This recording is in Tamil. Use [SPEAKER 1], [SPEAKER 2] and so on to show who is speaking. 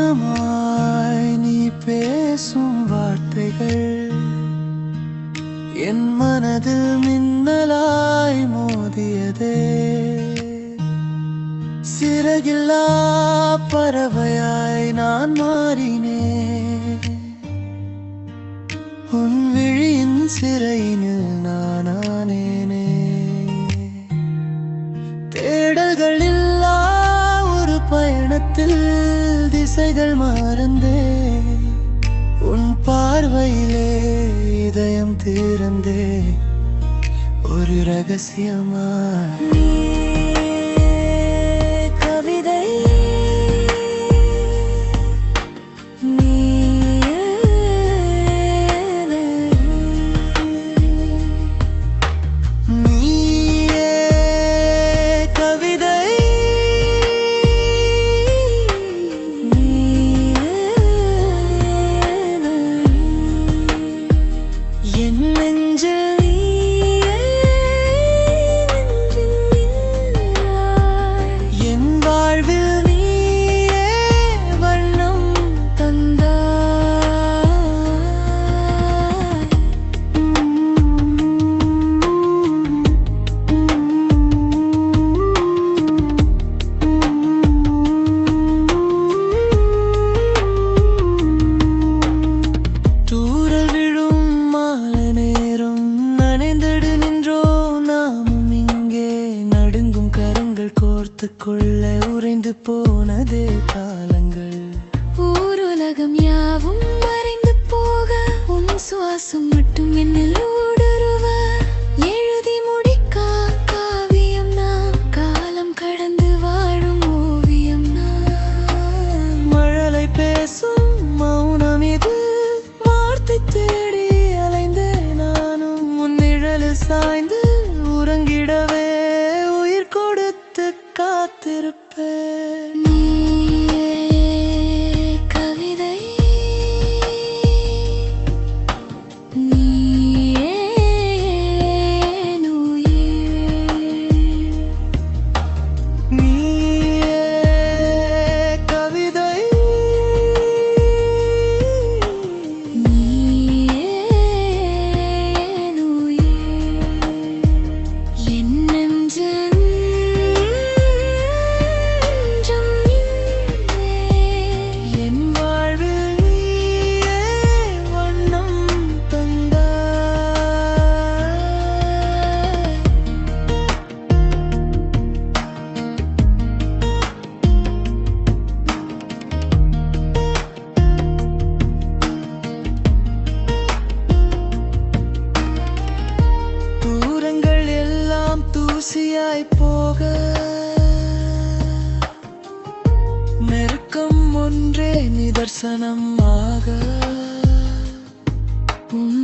[SPEAKER 1] மௌனமாய் நீ பேசும் வார்த்தைகள் என் மனதில் மின்னலாய் மோதியதே. சிறகில்லா பறவையாய் நான் மாறினேன், உன் விழியின் சிறையினில் நானானேனே. தேடல்கள் இல்லா ஒரு பயணத்தில் திசைகள் மறந்தே, உன் பார்வையிலே இதயம் திறந்தே ஒரு ரகசியமாய். கொள்ள உறைந்து போனதே காலங்கள்,
[SPEAKER 2] ஊருலகம் யாவும் மறைந்து போக உன் சுவாசம் மட்டும் என்னில் ஊடுருவ. எழுதி முடிக்கா காவியம் நான், காலம் கடந்து வாழும் ஓவியம் நான்.
[SPEAKER 1] மழலை பேசும் மௌனம் இது, வார்த்தை தேடி அலைந்தேன் நானும். உன் நிழலில் சாய்ந்து உறங்கிடவே உயிர் கொடுத்து காத்திருப்பேன்.
[SPEAKER 2] நீயே கவிதை, நீயே உயிர்.
[SPEAKER 1] நீயே கவிதை,
[SPEAKER 2] நீயே உயிர். என் நெஞ்சில்
[SPEAKER 1] தூசியாய் போக நெருக்கம் ஒன்றே நிதர்சனமாக.
[SPEAKER 2] உன்